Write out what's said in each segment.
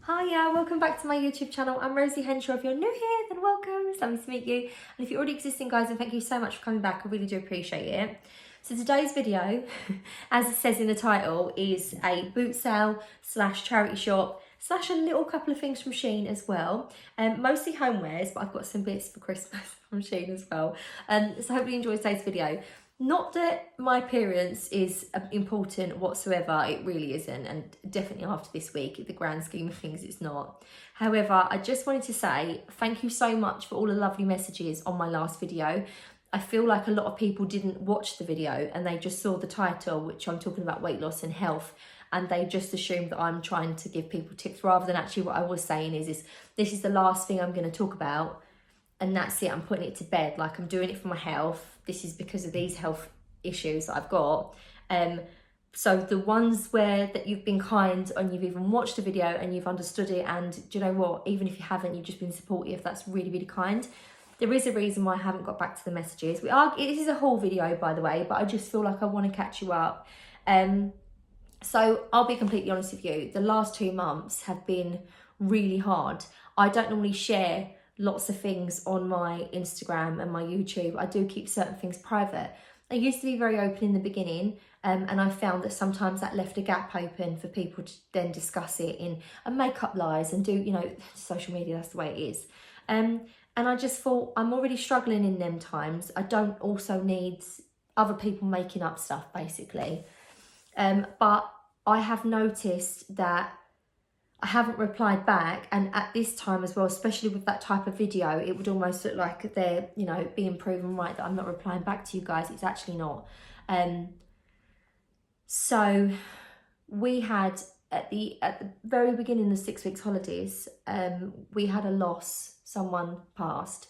Hiya, welcome back to my YouTube channel. I'm Rosie Henshaw. If you're new here, then welcome. It's lovely to meet you. And if you're already existing, guys, then thank you so much for coming back. I really do appreciate it. So today's video, as it says in the title, is a boot sale slash charity shop slash a little couple of things from Shein as well. Mostly homewares, but I've got some bits for Christmas from Shein as well. So hopefully you enjoy today's video. Not that my appearance is important whatsoever, it really isn't, and definitely after this week, in the grand scheme of things, it's not. However, I just wanted to say thank you so much for all the lovely messages on my last video. I feel like a lot of people didn't watch the video and they just saw the title, which I'm talking about weight loss and health, and they just assumed that I'm trying to give people tips, rather than actually what I was saying is this is the last thing I'm going to talk about, and that's it, I'm putting it to bed. Like, I'm doing it for my health. This is because of these health issues that I've got. So the ones that you've been kind and you've even watched the video and you've understood it, and do you know what, even if you haven't, you've just been supportive, that's really, really kind. There is a reason why I haven't got back to the messages. This is a haul video, by the way, but I just feel like I want to catch you up. So I'll be completely honest with you, the last 2 months have been really hard. I don't normally share lots of things on my Instagram and my YouTube. I do keep certain things private. I used to be very open in the beginning, and I found that sometimes that left a gap open for people to then discuss it and make up lies and do, you know, social media, that's the way it is. And I just thought, I'm already struggling in them times. I don't also need other people making up stuff, basically. But I have noticed that I haven't replied back, and at this time as well, especially with that type of video, it would almost look like they're, you know, being proven right that I'm not replying back to you guys. It's actually not. So we had at the very beginning of the 6 weeks holidays, we had a loss. Someone passed.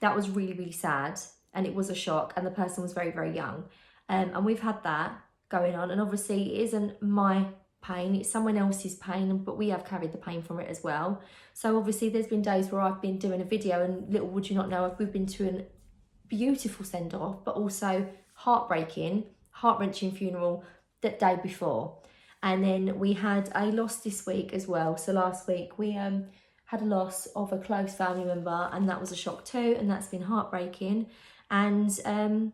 That was really, really sad, and it was a shock, and the person was very, very young. And we've had that going on, and obviously it isn't my pain, it's someone else's pain, but we have carried the pain from it as well. So obviously there's been days where I've been doing a video, and little would you not know, we've been to a beautiful send-off, but also heartbreaking, heart-wrenching funeral that day before. And then we had a loss this week as well. So last week we had a loss of a close family member, and that was a shock too, and that's been heartbreaking. And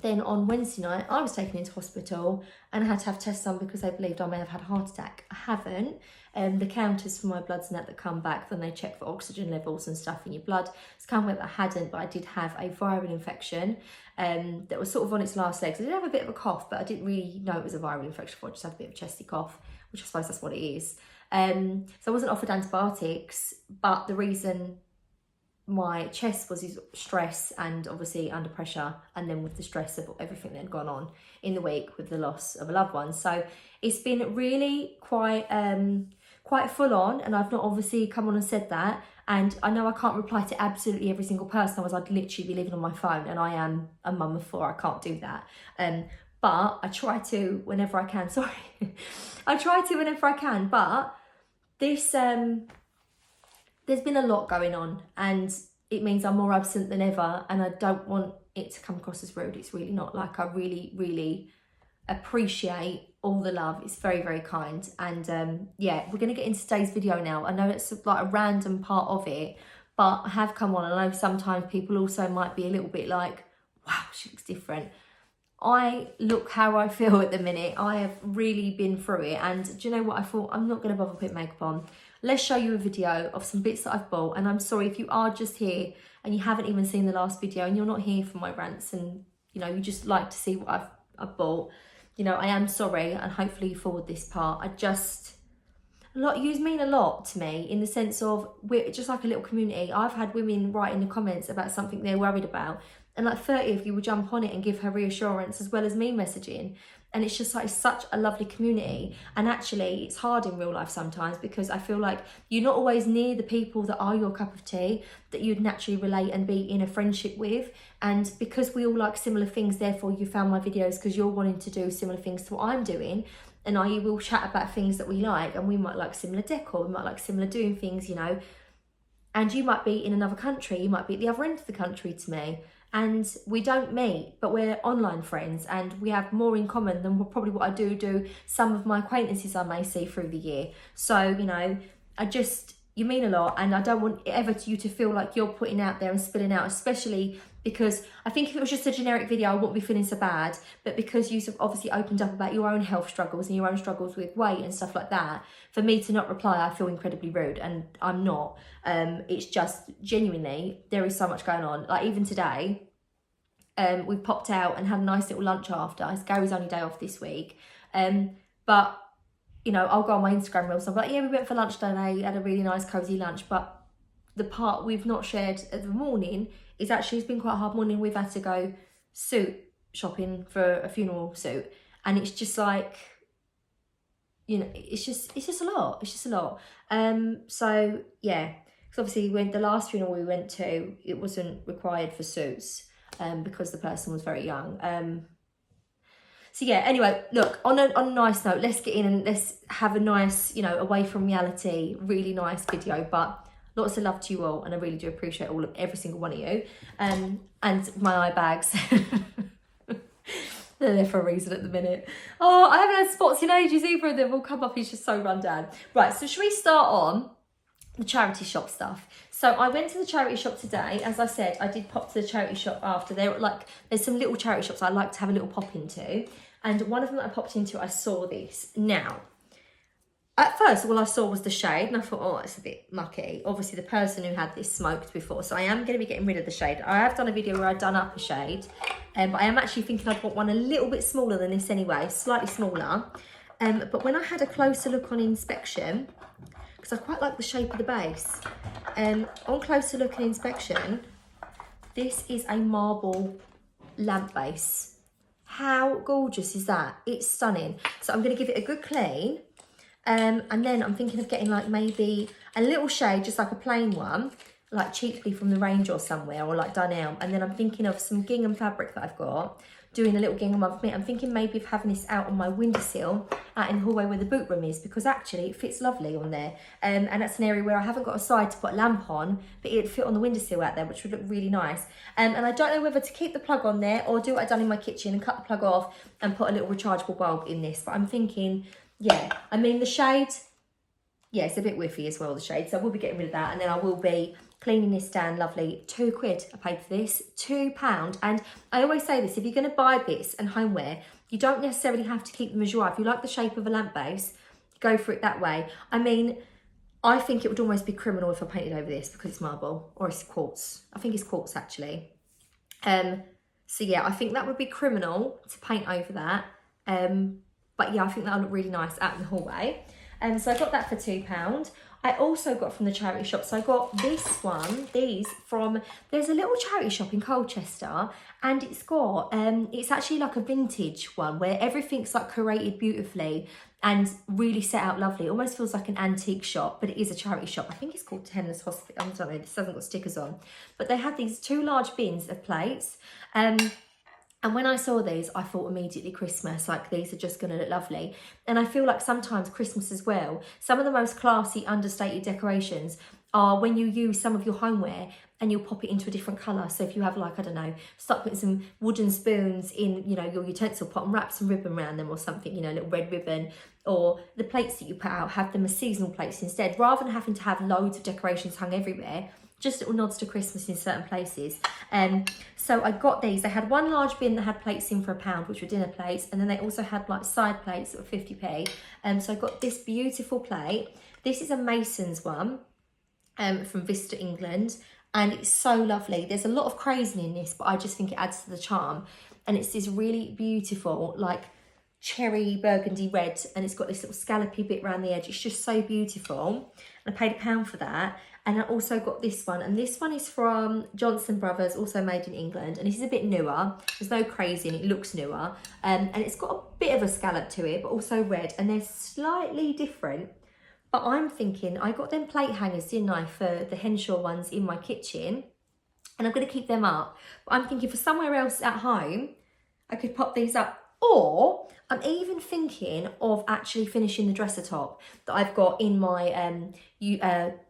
then on Wednesday night, I was taken into hospital and I had to have tests done because they believed I may have had a heart attack. I haven't. The counters for my bloods and that come back, then they check for oxygen levels and stuff in your blood. It's come with I hadn't, but I did have a viral infection that was sort of on its last legs. I did have a bit of a cough, but I didn't really know it was a viral infection. I just had a bit of a chesty cough, which I suppose that's what it is. So I wasn't offered antibiotics, but the reason my chest was stress and obviously under pressure, and then with the stress of everything that had gone on in the week with the loss of a loved one. So it's been really quite full on, and I've not obviously come on and said that, and I know I can't reply to absolutely every single person, otherwise I'd literally be living on my phone, and I am a mum of 4, I can't do that. But I try to whenever I can, sorry. I try to whenever I can, but this there's been a lot going on, and it means I'm more absent than ever, and I don't want it to come across as rude. It's really not. Like, I really, really appreciate all the love. It's very, very kind. And yeah, we're going to get into today's video now. I know it's like a random part of it, but I have come on. I know sometimes people also might be a little bit like, wow, she looks different. I look how I feel at the minute. I have really been through it, and do you know what? I thought, I'm not going to bother putting makeup on. Let's show you a video of some bits that I've bought. And I'm sorry if you are just here and you haven't even seen the last video and you're not here for my rants, and you know, you just like to see what I've bought. You know, I am sorry, and hopefully you forward this part. You mean a lot to me, in the sense of we're just like a little community. I've had women write in the comments about something they're worried about, and like 30 of you will jump on it and give her reassurance, as well as me messaging. And it's just like, it's such a lovely community. And actually it's hard in real life sometimes, because I feel like you're not always near the people that are your cup of tea, that you'd naturally relate and be in a friendship with. And because we all like similar things, therefore you found my videos because you're wanting to do similar things to what I'm doing. And I will chat about things that we like, and we might like similar decor, we might like similar doing things, you know. And you might be in another country, you might be at the other end of the country to me. And we don't meet, but we're online friends, and we have more in common than probably what I do some of my acquaintances I may see through the year. So, you know, you mean a lot, and I don't want you to feel like you're putting out there and spilling out, especially because I think if it was just a generic video, I wouldn't be feeling so bad. But because you've obviously opened up about your own health struggles and your own struggles with weight and stuff like that, for me to not reply, I feel incredibly rude, and I'm not. It's just genuinely, there is so much going on. Like even today, we've popped out and had a nice little lunch after. It's Gary's only day off this week. But you know, I'll go on my Instagram reels. I'm like, yeah, we went for lunch today, had a really nice cozy lunch. But the part we've not shared at the morning is actually, it's been quite a hard morning. We've had to go suit shopping for a funeral suit. And it's just like, you know, it's just a lot. It's just a lot. So yeah, because obviously when the last funeral we went to, it wasn't required for suits because the person was very young. So yeah, anyway, look, on a nice note, let's get in and let's have a nice, you know, away from reality, really nice video. But lots of love to you all, and I really do appreciate every single one of you. And my eye bags. They're there for a reason at the minute. Oh, I haven't had spots in ages either, and they've all come up. He's just so run down. Right, so should we start on the charity shop stuff? So I went to the charity shop today. As I said, I did pop to the charity shop after. There's some little charity shops I like to have a little pop into. And one of them that I popped into, I saw this. Now, at first, all I saw was the shade, and I thought, oh, it's a bit mucky. Obviously, the person who had this smoked before, so I am going to be getting rid of the shade. I have done a video where I've done up a shade, but I am actually thinking I'd want one a little bit smaller than this anyway, slightly smaller. But when I had a closer look on inspection, because I quite like the shape of the base, on closer look and inspection, this is a marble lamp base. How gorgeous is that? It's stunning. So I'm going to give it a good clean. And then I'm thinking of getting like maybe a little shade, just like a plain one, like cheaply from the range or somewhere, or like Dunelm. And then I'm thinking of some gingham fabric that I've got, doing a little gingham of me. I'm thinking maybe of having this out on my windowsill out in the hallway where the boot room is, because actually it fits lovely on there. And that's an area where I haven't got a side to put a lamp on, but it'd fit on the windowsill out there, which would look really nice. And I don't know whether to keep the plug on there or do what I've done in my kitchen and cut the plug off and put a little rechargeable bulb in this. But I'm thinking, yeah, I mean the shade, yeah, it's a bit whiffy as well, the shade. So I will be getting rid of that, and then I will be cleaning this down lovely. £2 I paid for this, £2. And I always say this, if you're going to buy bits and homeware, you don't necessarily have to keep them as you are. If you like the shape of a lamp base, go for it that way. I mean, I think it would almost be criminal if I painted over this because it's marble, or it's quartz. I think it's quartz actually. So yeah, I think that would be criminal to paint over that. But yeah, I think that'll look really nice out in the hallway. So I got that for £2. I also got from the charity shop, so I got these from, there's a little charity shop in Colchester, and it's got, it's actually like a vintage one where everything's like curated beautifully and really set out lovely. It almost feels like an antique shop, but it is a charity shop. I think it's called Tenner's Hospital. I don't know, this hasn't got stickers on. But they had these 2 large bins of plates. And when I saw these, I thought immediately Christmas, like these are just going to look lovely. And I feel like sometimes Christmas as well, some of the most classy, understated decorations are when you use some of your homeware and you'll pop it into a different colour. So if you have like, I don't know, start putting some wooden spoons in, you know, your utensil pot and wrap some ribbon around them or something, you know, a little red ribbon, or the plates that you put out, have them as seasonal plates instead, rather than having to have loads of decorations hung everywhere. Just little nods to Christmas in certain places. So I got these. They had one large bin that had plates in for £1, which were dinner plates, and then they also had like side plates that were 50p. So I got this beautiful plate. This is a Mason's one from Vista, England, and it's so lovely. There's a lot of crazy in this, but I just think it adds to the charm. And it's this really beautiful, like cherry burgundy red, and it's got this little scallopy bit around the edge. It's just so beautiful. And I paid £1 for that. And I also got this one, and this one is from Johnson Brothers, also made in England, and this is a bit newer. There's no crazy in it, it looks newer, and it's got a bit of a scallop to it, but also red, and they're slightly different. But I'm thinking, I got them plate hangers, didn't I, for the Henshaw ones in my kitchen, and I'm going to keep them up. But I'm thinking for somewhere else at home, I could pop these up. Or I'm even thinking of actually finishing the dresser top that I've got in my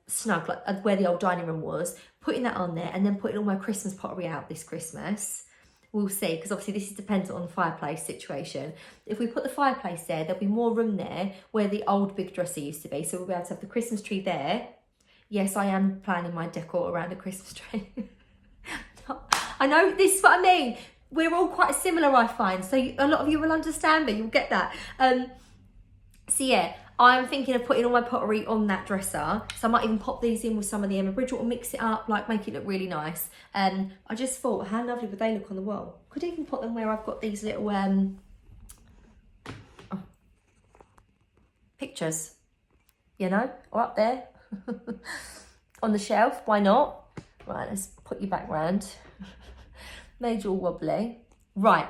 snug, like where the old dining room was, putting that on there, and then putting all my Christmas pottery out this Christmas we'll see, because obviously this is dependent on the fireplace situation. If we put the fireplace there, there'll be more room there where the old big dresser used to be. So we'll be able to have the Christmas tree there. Yes, I am planning my decor around a Christmas tree. I know, this is what I mean. We're all quite similar, I find. So a lot of you will understand me, you'll get that. So yeah, I'm thinking of putting all my pottery on that dresser. So I might even pop these in with some of the Emma Bridgewater, mix it up, like make it look really nice. I just thought, how lovely would they look on the wall? Could even put them where I've got these little pictures, you know, or up there on the shelf. Why not? Right, let's put you back round. Made you all wobbly. Right,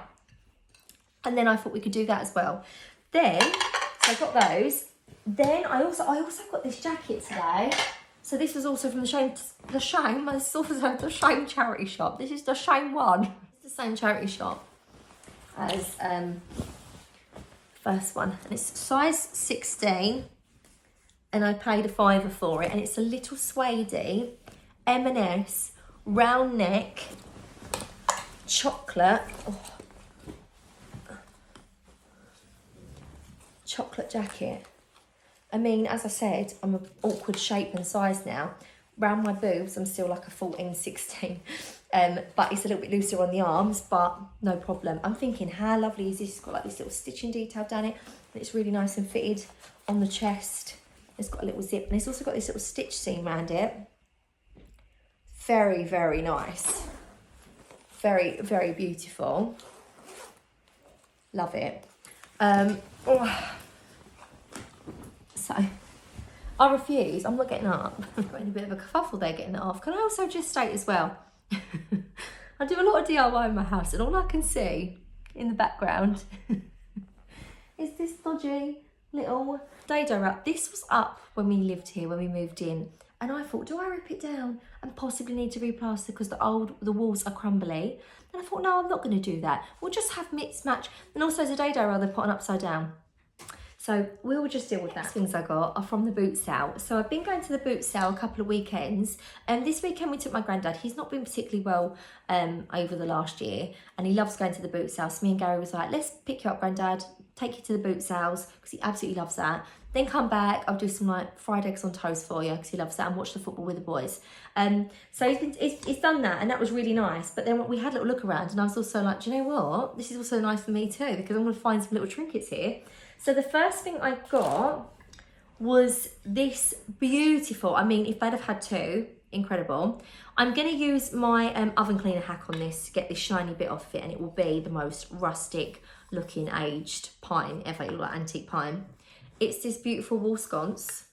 and then I thought we could do that as well. Then, so I got those. Then I also got this jacket today. So this was also from the Shein, this is also the Shein charity shop. This is the Shein one. It's the same charity shop as first one, and it's size 16, and I paid £5 for it, and it's a little suede M&S round neck chocolate jacket. I mean, as I said, I'm an awkward shape and size now. Round my boobs, I'm still like a 14, 16. But it's a little bit looser on the arms, but no problem. I'm thinking, how lovely is this? It's got like this little stitching detail down it, and it's really nice and fitted on the chest. It's got a little zip, and it's also got this little stitch seam around it. Very, very nice. Very, very beautiful. Love it. So, I refuse. I'm not getting up. I've got in a bit of a kerfuffle there getting it off. Can I also just state as well, I do a lot of DIY in my house, and all I can see in the background is this dodgy little dado wrap. This was up when we lived here, when we moved in. And I thought, do I rip it down and possibly need to replaster because the walls are crumbly? And I thought, no, I'm not going to do that. We'll just have mix match. And also as a dado rather put on upside down. So we will just deal with that. Things I got are from the Bootsale. So I've been going to the Bootsale a couple of weekends. And this weekend we took my granddad. He's not been particularly well over the last year. And he loves going to the Bootsale. So me and Gary was like, let's pick you up, granddad. Take you to the Bootsales because he absolutely loves that. Then come back, I'll do some like fried eggs on toast for you because he loves that, and watch the football with the boys. So he's done that, and that was really nice. But then we had a little look around, and I was also like, do you know what? This is also nice for me too because I'm going to find some little trinkets here. So the first thing I got was this beautiful, I mean, if they'd have had two, incredible. I'm going to use my oven cleaner hack on this to get this shiny bit off it, and it will be the most rustic looking aged pine ever. It will look like antique pine. It's this beautiful wall sconce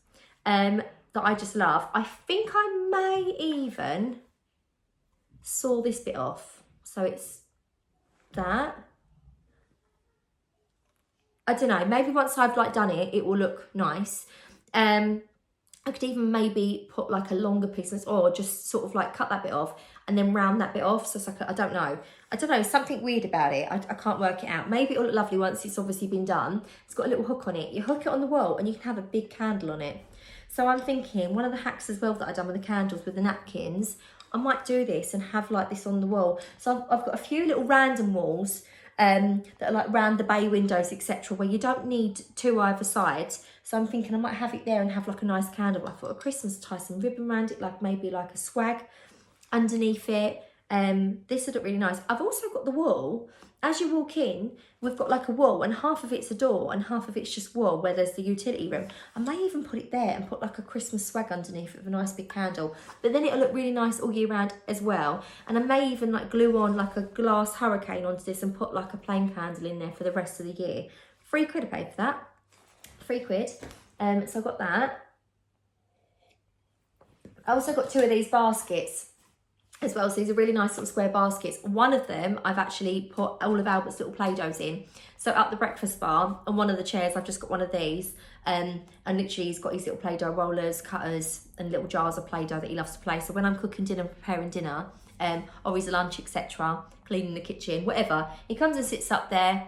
that I just love. I think I may even saw this bit off. So it's that. I don't know, maybe once I've like done it, it will look nice. I could even maybe put like a longer piece or just sort of like cut that bit off and then round that bit off. So it's like, I don't know, something weird about it. I can't work it out. Maybe it'll look lovely once it's obviously been done. It's got a little hook on it. You hook it on the wall and you can have a big candle on it. So I'm thinking one of the hacks as well that I've done with the candles, with the napkins, I might do this and have like this on the wall. So I've got a few little random walls that are like round the bay windows, etc., where you don't need two either side. So I'm thinking I might have it there and have like a nice candle. I thought at Christmas, tie some ribbon around it, like maybe like a swag underneath it. This would look really nice. I've also got the wall. As you walk in, we've got like a wall, and half of it's a door and half of it's just wall where there's the utility room. I may even put it there and put like a Christmas swag underneath it with a nice big candle. But then it'll look really nice all year round as well. And I may even like glue on like a glass hurricane onto this and put like a plain candle in there for the rest of the year. £3 I paid for that. £3. So I got that. I also got two of these baskets as well. So these are really nice little square baskets. One of them I've actually put all of Albert's little Play-Dohs in. So up the breakfast bar on one of the chairs I've just got one of these, and literally he's got his little Play-Doh rollers, cutters and little jars of Play-Doh that he loves to play. So when I'm cooking dinner, preparing dinner, or his lunch, etc., cleaning the kitchen, whatever, he comes and sits up there.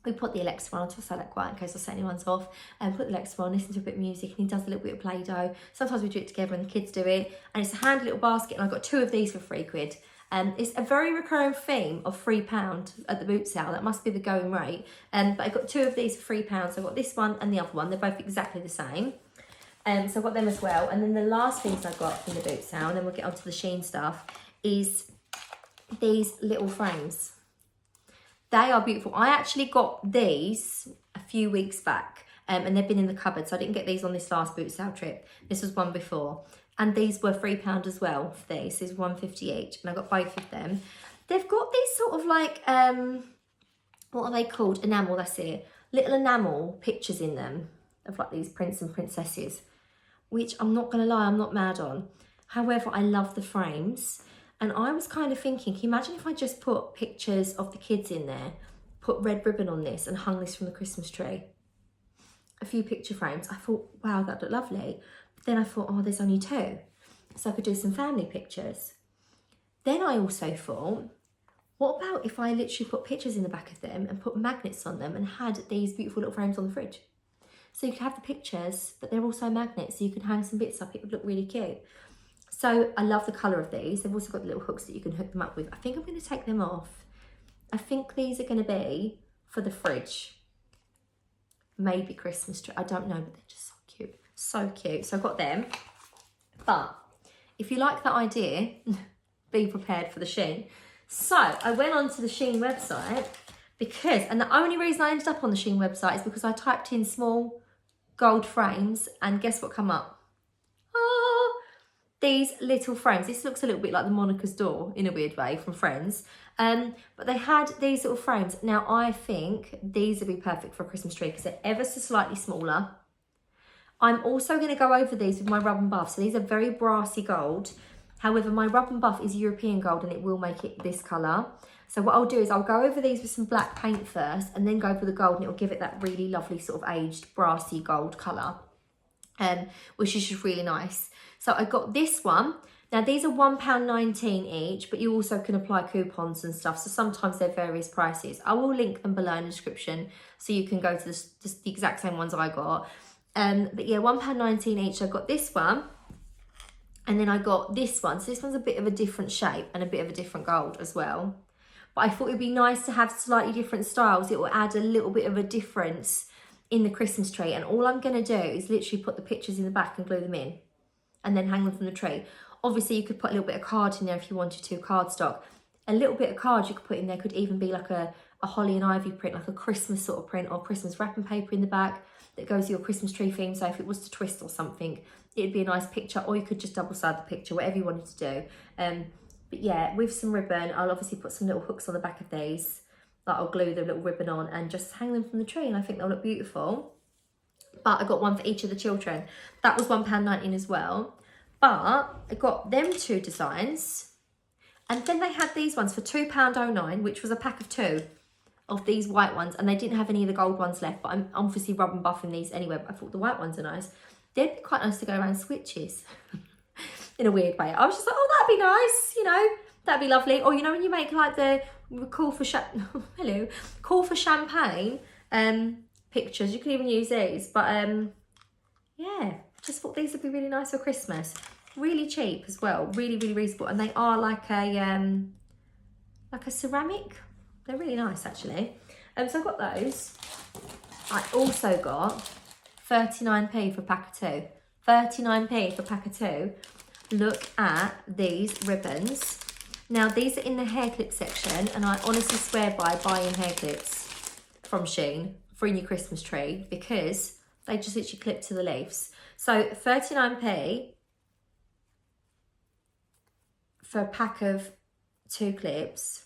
We put the Alexa on, I'll just say that quiet in case I set anyone's off, and put the Alexa on, listen to a bit of music, and he does a little bit of Play-Doh. Sometimes we do it together and the kids do it, and it's a handy little basket, and I got two of these for £3. It's a very recurring theme of £3 at the Bootsale. That must be the going rate. But I got 2 of these for £3. So I got this one and the other one. They're both exactly the same. So I got them as well. And then the last things I got from the Bootsale, and then we'll get onto the Shein stuff, is these little frames. They are beautiful. I actually got these a few weeks back, and they've been in the cupboard, so I didn't get these on this last Bootsale trip. This was one before. And these were £3 as well for these. This is £1.50 each, and I got both of them. They've got these sort of like, what are they called? Enamel, that's it. Little enamel pictures in them of like these prince and princesses, which I'm not going to lie, I'm not mad on. However, I love the frames. And I was kind of thinking, can you imagine if I just put pictures of the kids in there, put red ribbon on this and hung this from the Christmas tree? A few picture frames. I thought, wow, that'd look lovely. But then I thought, oh, there's only 2. So I could do some family pictures. Then I also thought, what about if I literally put pictures in the back of them and put magnets on them and had these beautiful little frames on the fridge? So you could have the pictures, but they're also magnets, so you could hang some bits up. It would look really cute. So I love the colour of these. They've also got the little hooks that you can hook them up with. I think I'm going to take them off. I think these are going to be for the fridge. Maybe Christmas tree. I don't know, but they're just so cute. So cute. So I got them. But if you like that idea, be prepared for the Shein. So I went onto the Shein website because, and the only reason I ended up on the Shein website is because I typed in small gold frames, and guess what come up? These little frames. This looks a little bit like the Monica's door in a weird way from Friends. But they had these little frames. Now I think these would be perfect for a Christmas tree because they're ever so slightly smaller. I'm also going to go over these with my rub and buff. So these are very brassy gold. However, my rub and buff is European gold and it will make it this colour. So what I'll do is I'll go over these with some black paint first and then go over the gold, and it will give it that really lovely sort of aged brassy gold colour, which is just really nice. So I got this one. Now these are £1.19 each, but you also can apply coupons and stuff. So sometimes they're various prices. I will link them below in the description so you can go to the exact same ones I got. But yeah, £1.19 each. I got this one. And then I got this one. So this one's a bit of a different shape and a bit of a different gold as well. But I thought it'd be nice to have slightly different styles. It will add a little bit of a difference in the Christmas tree. And all I'm going to do is literally put the pictures in the back and glue them in, and then hang them from the tree. Obviously, you could put a little bit of card in there if you wanted to, cardstock. A little bit of card you could put in there could even be like a holly and ivy print, like a Christmas sort of print, or Christmas wrapping paper in the back that goes with your Christmas tree theme. So if it was to twist or something, it'd be a nice picture, or you could just double side the picture, whatever you wanted to do. But yeah, with some ribbon, I'll obviously put some little hooks on the back of these that I'll glue the little ribbon on and just hang them from the tree, and I think they'll look beautiful. But I got one for each of the children. That was £1.19 as well. But I got them 2 designs. And then they had these ones for £2.09, which was a pack of 2 of these white ones. And they didn't have any of the gold ones left. But I'm obviously rub and buffing these anyway. But I thought the white ones are nice. They'd be quite nice to go around switches. In a weird way. I was just like, oh, that'd be nice. You know, that'd be lovely. Or, you know, when you make like the call for champagne pictures, you can even use these. But yeah, just thought these would be really nice for Christmas. Really cheap as well, really, really reasonable. And they are like a ceramic. They're really nice actually. So I got those. I also got 39p for a pack of 2. 39p for a pack of 2. Look at these ribbons. Now these are in the hair clip section, and I honestly swear by buying hair clips from Shein for your Christmas tree because they just literally clip to the leaves. So 39p for a pack of 2 clips.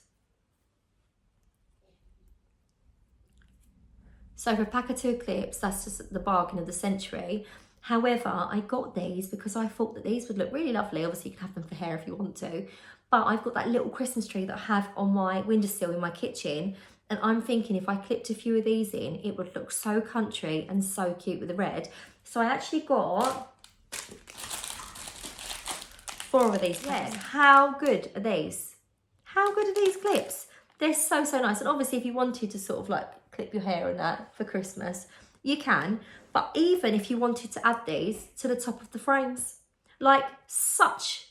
So for a pack of 2 clips, that's just the bargain of the century. However, I got these because I thought that these would look really lovely. Obviously, you can have them for hair if you want to. But I've got that little Christmas tree that I have on my windowsill in my kitchen. And I'm thinking if I clipped a few of these in, it would look so country and so cute with the red. So I actually got 4 of these. Yes. How good are these? How good are these clips? They're so, so nice. And obviously, if you wanted to sort of like clip your hair and that for Christmas, you can. But even if you wanted to add these to the top of the frames, like such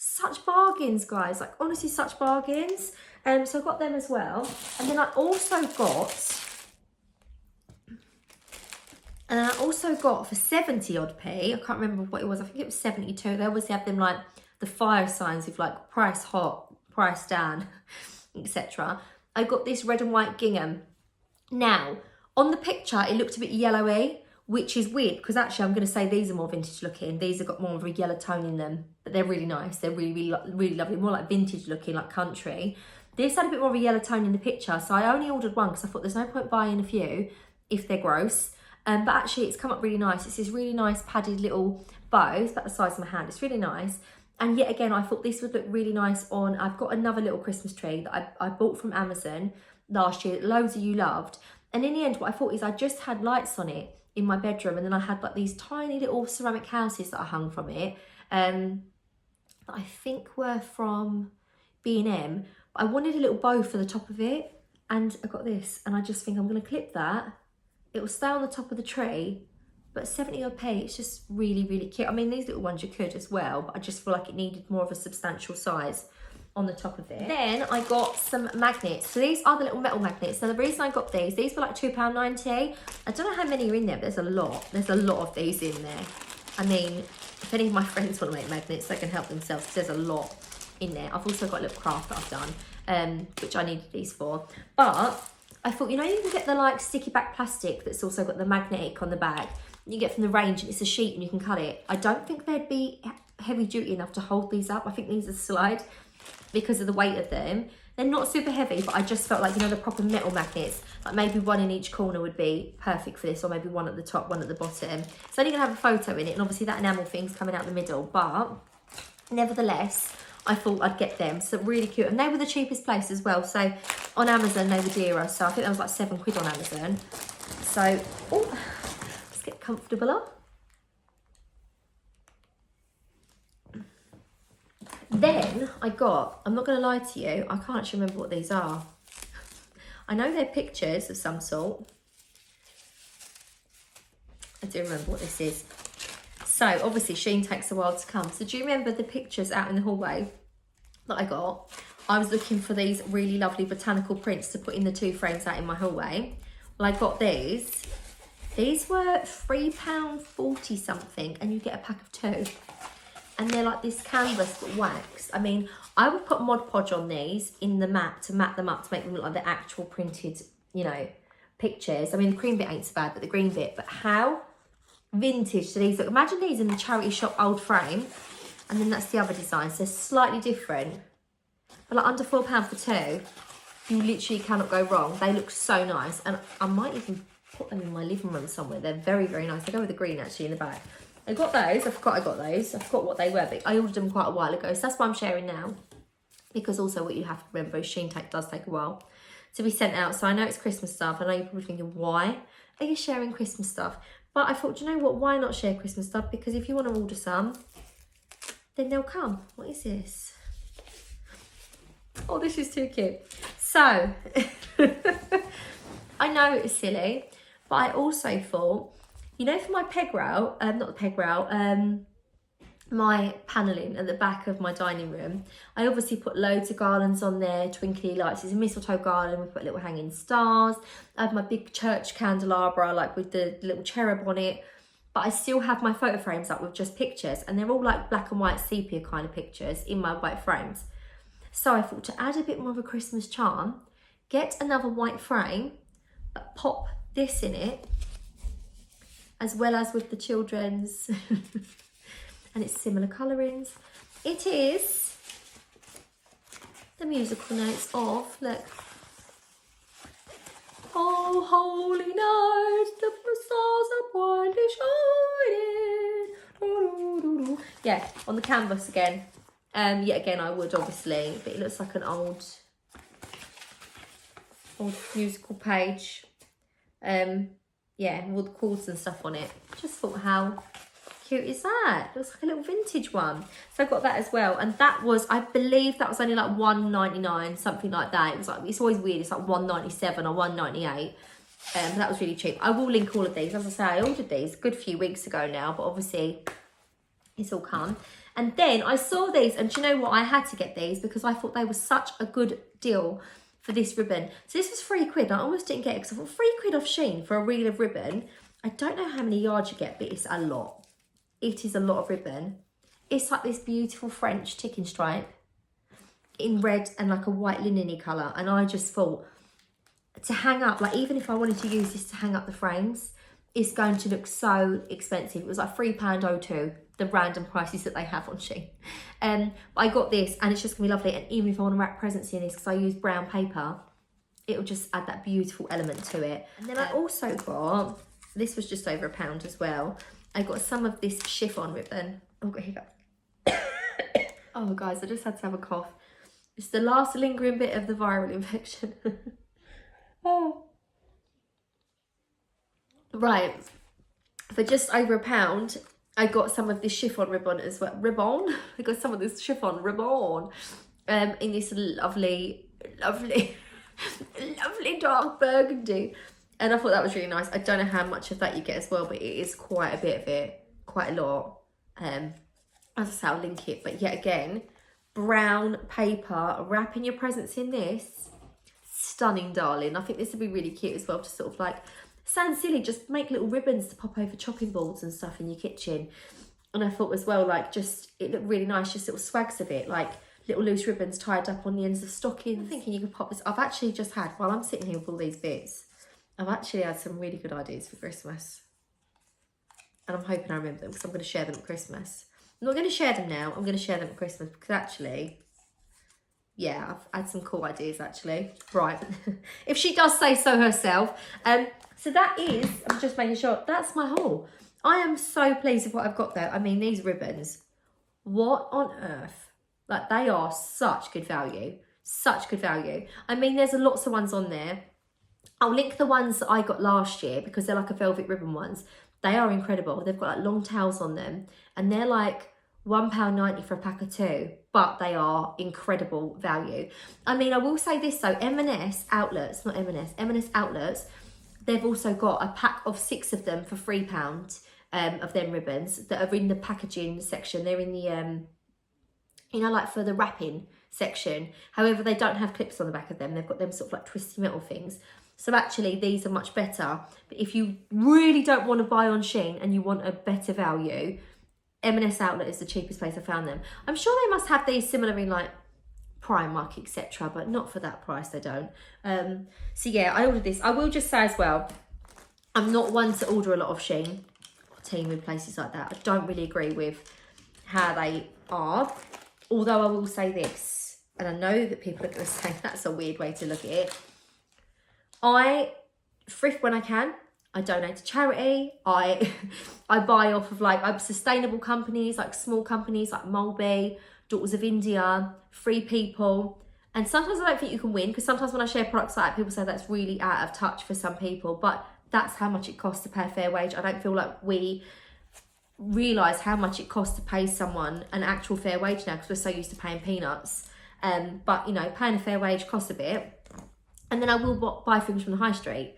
Such bargains, guys, like honestly such bargains. So I got them as well. And then I also got for 70 odd p, I can't remember what it was, I think it was 72. They obviously have them like the fire signs with like price hot, price down, etc. I got this red and white gingham. Now, on the picture, it looked a bit yellowy, which is weird because actually I'm going to say these are more vintage looking. These have got more of a yellow tone in them, but they're really nice. They're really, really lovely, more like vintage looking, like country. This had a bit more of a yellow tone in the picture, so I only ordered one because I thought there's no point buying a few if they're gross. But actually it's come up really nice. It's this really nice padded little bow. It's about the size of my hand. It's really nice. And yet again, I thought this would look really nice on, I've got another little Christmas tree that I bought from Amazon last year that loads of you loved. And in the end, what I thought is I just had lights on it in my bedroom, and then I had like these tiny little ceramic houses that I hung from it. That I think were from B&M. I wanted a little bow for the top of it, and I got this, and I just think I'm going to clip that. It will stay on the top of the tree, but 70 odd p, it's just really, really cute. I mean, these little ones you could as well, but I just feel like it needed more of a substantial size on the top of it. Then I got some magnets. So these are the little metal magnets. Now the reason I got these were like £2.90. I don't know how many are in there, but there's a lot. There's a lot of these in there. I mean, if any of my friends want to make magnets, they can help themselves because there's a lot in there. I've also got a little craft that I've done, which I needed these for. But I thought, you know, you can get the like sticky back plastic that's also got the magnetic on the back. You get from the range, and it's a sheet and you can cut it. I don't think they'd be heavy duty enough to hold these up. I think these are slide because of the weight of them. They're not super heavy, but I just felt like, you know, the proper metal magnets, like maybe one in each corner would be perfect for this, or maybe one at the top, one at the bottom. It's only gonna have a photo in it, and obviously that enamel thing's coming out the middle, but nevertheless, I thought I'd get them. So really cute, and they were the cheapest place as well. So on Amazon they were dearer, so I think that was like £7 on Amazon. So, oh, let's get comfortable. Then I got, I'm not going to lie to you, I can't actually remember what these are. I know they're pictures of some sort. I do remember what this is. So obviously Shein takes a while to come. So do you remember the pictures out in the hallway that I got? I was looking for these really lovely botanical prints to put in the 2 frames out in my hallway. Well, I got these. These were £3.40 something, and you get a pack of 2. And they're like this canvas but wax. I mean, I would put Mod Podge on these in the mat to mat them up to make them look like the actual printed, you know, pictures. I mean, the cream bit ain't so bad, but the green bit. But how vintage do these look? Imagine these in the charity shop old frame. And then that's the other design. So they're slightly different. But like under £4 for 2, you literally cannot go wrong. They look so nice. And I might even put them in my living room somewhere. They're very, very nice. They go with the green actually in the back. I got those. I forgot I got those. I forgot what they were, but I ordered them quite a while ago. So that's why I'm sharing now. Because also what you have to remember is Shein does take a while to be sent out. So I know it's Christmas stuff. I know you're probably thinking, why are you sharing Christmas stuff? But I thought, do you know what? Why not share Christmas stuff? Because if you want to order some, then they'll come. What is this? Oh, this is too cute. So, I know it's silly, but I also thought, you know, for my peg rail, not the peg rail, my panelling at the back of my dining room, I obviously put loads of garlands on there, twinkly lights. It's a mistletoe garland. We put little hanging stars. I have my big church candelabra, like with the little cherub on it. But I still have my photo frames up with just pictures, and they're all like black and white sepia kind of pictures in my white frames. So I thought to add a bit more of a Christmas charm, get another white frame, but pop this in it, as well as with the children's, and it's similar colourings. It is the musical notes of, look, oh holy night, the blue stars are brightly shining. Yeah, on the canvas again. Yet again, I would obviously, but it looks like an old musical page. Yeah, with all the chords and stuff on it. Just thought, how cute is that? Looks like a little vintage one. So I got that as well, and that was, I believe that was only like £1.99, something like that. It was like, it's always weird, it's like £1.97 or £1.98. That was really cheap. I will link all of these. As I say, I ordered these a good few weeks ago now, but obviously It's all come. And then I saw these, and do you know what? I had to get these because I thought they were such a good deal for this ribbon. So this was £3. I almost didn't get it because I thought £3 off Shein for a reel of ribbon. I don't know how many yards you get, but it's a lot. It is a lot of ribbon. It's like this beautiful French ticking stripe in red and like a white linen-y colour. And I just thought, to hang up, like even if I wanted to use this to hang up the frames, it's going to look so expensive. It was like £3.02, the random prices that they have on Shein. But I got this and it's just gonna be lovely. And even if I want to wrap presents in this, because I use brown paper, it'll just add that beautiful element to it. And then I also got, this was just over £1 as well. I got some of this chiffon ribbon. Oh, here you go. Oh guys, I just had to have a cough. It's the last lingering bit of the viral infection. Oh. Right, for just over £1, I got some of this chiffon ribbon as well. I got some of this chiffon ribbon in this lovely dark burgundy. And I thought that was really nice. I don't know how much of that you get as well, but it is quite a bit of it, quite a lot. As I say, I'll link it. But yet again, brown paper, wrapping your presents in this. Stunning, darling. I think this would be really cute as well to sort of like, sounds silly, just make little ribbons to pop over chopping boards and stuff in your kitchen. And I thought as well, like, just, it looked really nice, just little swags of it, like little loose ribbons tied up on the ends of stockings. I'm thinking you could pop this. I've actually just had, while I'm sitting here with all these bits, I've actually had some really good ideas for Christmas. And I'm hoping I remember them because I'm going to share them at Christmas. I'm not going to share them now, I'm going to share them at Christmas because actually, yeah, I've had some cool ideas actually. Right, if she does say so herself. So that is, I'm just making sure, that's my haul. I am so pleased with what I've got though. I mean, these ribbons, what on earth? Like, they are such good value. Such good value. I mean, there's lots of ones on there. I'll link the ones that I got last year because they're like a velvet ribbon ones. They are incredible. They've got like long tails on them and they're like £1.90 for a pack of 2, but they are incredible value. I mean, I will say this though, M&S outlets, not M&S outlets, they've also got a pack of 6 of them for £3 of them ribbons that are in the packaging section. They're in the, you know, like for the wrapping section. However, they don't have clips on the back of them. They've got them sort of like twisty metal things. So actually, these are much better. But if you really don't want to buy on Shein and you want a better value, M&S outlet is the cheapest place I found them. I'm sure they must have these similar in like Primark, etc., but not for that price, they don't. So yeah, I ordered this. I will just say as well, I'm not one to order a lot of Shein or Temu, places like that. I don't really agree with how they are. Although I will say this, and I know that people are going to say that's a weird way to look at it. I thrift when I can. I donate to charity. I buy off of like sustainable companies, like small companies like Mulby, Daughters of India, Free People. And sometimes I don't think you can win because sometimes when I share products like that, people say that's really out of touch for some people, but that's how much it costs to pay a fair wage. I don't feel like we realise how much it costs to pay someone an actual fair wage now because we're so used to paying peanuts. But you know, paying a fair wage costs a bit. And then I will buy things from the high street.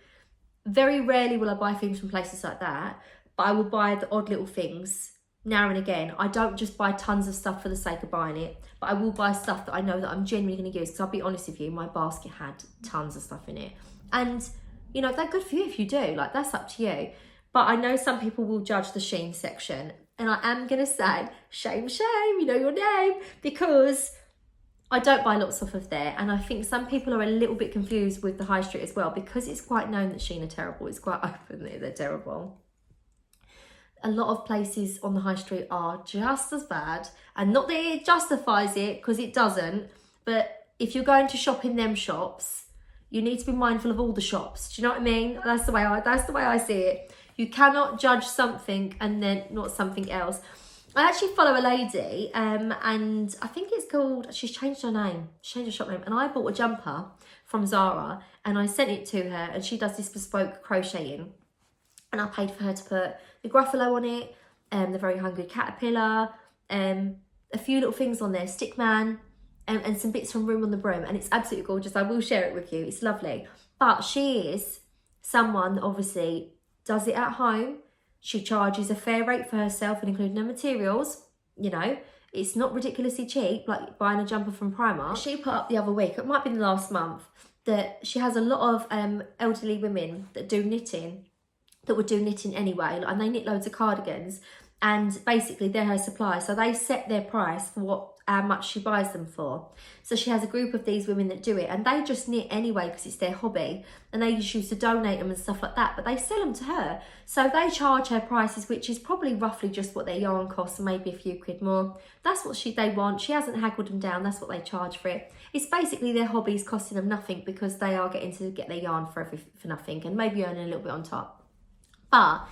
Very rarely will I buy things from places like that, but I will buy the odd little things now and again. I don't just buy tons of stuff for the sake of buying it, but I will buy stuff that I know that I'm genuinely going to use, because I'll be honest with you, my basket had tons of stuff in it. And, you know, they're good for you if you do, like, that's up to you. But I know some people will judge the Shein section, and I am going to say, shame, you know your name, because I don't buy lots off of there, and I think some people are a little bit confused with the high street as well, because it's quite known that Shein are terrible. It's quite open that they're terrible. A lot of places on the high street are just as bad, and not that it justifies it, because it doesn't, but if you're going to shop in them shops, you need to be mindful of all the shops. Do you know what I mean? That's the way I see it. You cannot judge something and then not something else. I actually follow a lady, and I think it's called, she's changed her name, she changed her shop name, and I bought a jumper from Zara, and I sent it to her, and she does this bespoke crocheting, and I paid for her to put the Gruffalo on it, the Very Hungry Caterpillar, a few little things on there, Stickman, and some bits from Room on the Broom, and it's absolutely gorgeous. I will share it with you, it's lovely. But she is someone that obviously does it at home. She charges a fair rate for herself and including her materials, you know. It's not ridiculously cheap, like buying a jumper from Primark. She put up the other week, it might be the last month, that she has a lot of elderly women that do knitting, that would do knitting anyway, and they knit loads of cardigans, and basically they're her supplier, so they set their price for how much she buys them for. So she has a group of these women that do it, and they just knit anyway because it's their hobby, and they just used to donate them and stuff like that, but they sell them to her. So they charge her prices, which is probably roughly just what their yarn costs, and maybe a few quid more. That's what they want. She hasn't haggled them down. That's what they charge for it. It's basically their hobbies costing them nothing because they are getting to get their yarn for nothing, and maybe earning a little bit on top. But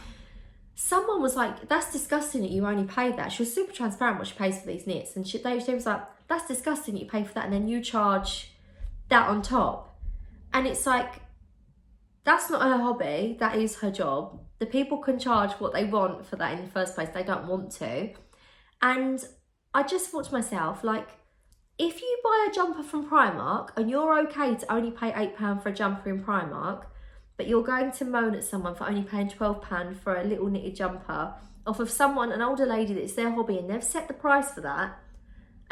someone was like, that's disgusting that you only pay that. She was super transparent what she pays for these knits, and she was like, that's disgusting that you pay for that and then you charge that on top. And it's like, that's not her hobby, that is her job. The people can charge what they want for that in the first place. They don't want to. And I just thought to myself, like, if you buy a jumper from Primark and you're okay to only pay £8 for a jumper in Primark, but you're going to moan at someone for only paying £12 for a little knitted jumper off of someone, an older lady, that's their hobby, and they've set the price for that,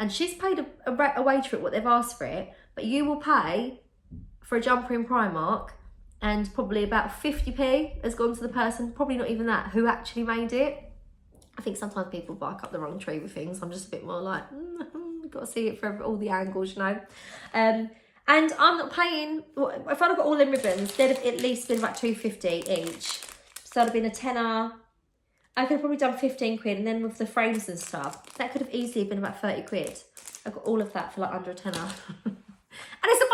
and she's paid a wage for it, what they've asked for it, but you will pay for a jumper in Primark, and probably about 50p has gone to the person, probably not even that, who actually made it. I think sometimes people bark up the wrong tree with things. I'm just a bit more like, got to see it for all the angles, you know. And I'm not paying, if I'd have got all them ribbons, they'd have at least been about £2.50 each. So that'd have been a tenner. I could have probably done 15 quid, and then with the frames and stuff, that could have easily been about 30 quid. I got all of that for like under a tenner. And it's a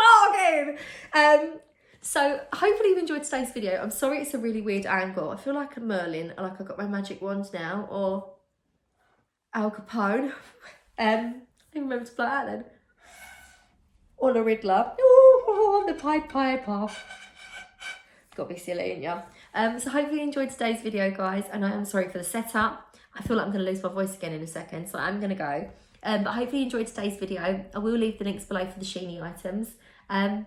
bargain! So hopefully you've enjoyed today's video. I'm sorry it's a really weird angle. I feel like a Merlin, like I've got my magic wand now, or Al Capone. I didn't remember to blow it out then. Or the Riddler. Oh, the Pied Piper. Gotta be silly, ain't ya? So hopefully you enjoyed today's video, guys. And I am sorry for the setup. I feel like I'm going to lose my voice again in a second, so I'm going to go. But hopefully you enjoyed today's video. I will leave the links below for the Shein items. And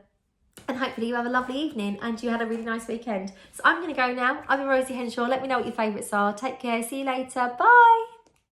hopefully you have a lovely evening and you had a really nice weekend. So I'm going to go now. I've been Rosie Henshaw. Let me know what your favourites are. Take care. See you later. Bye.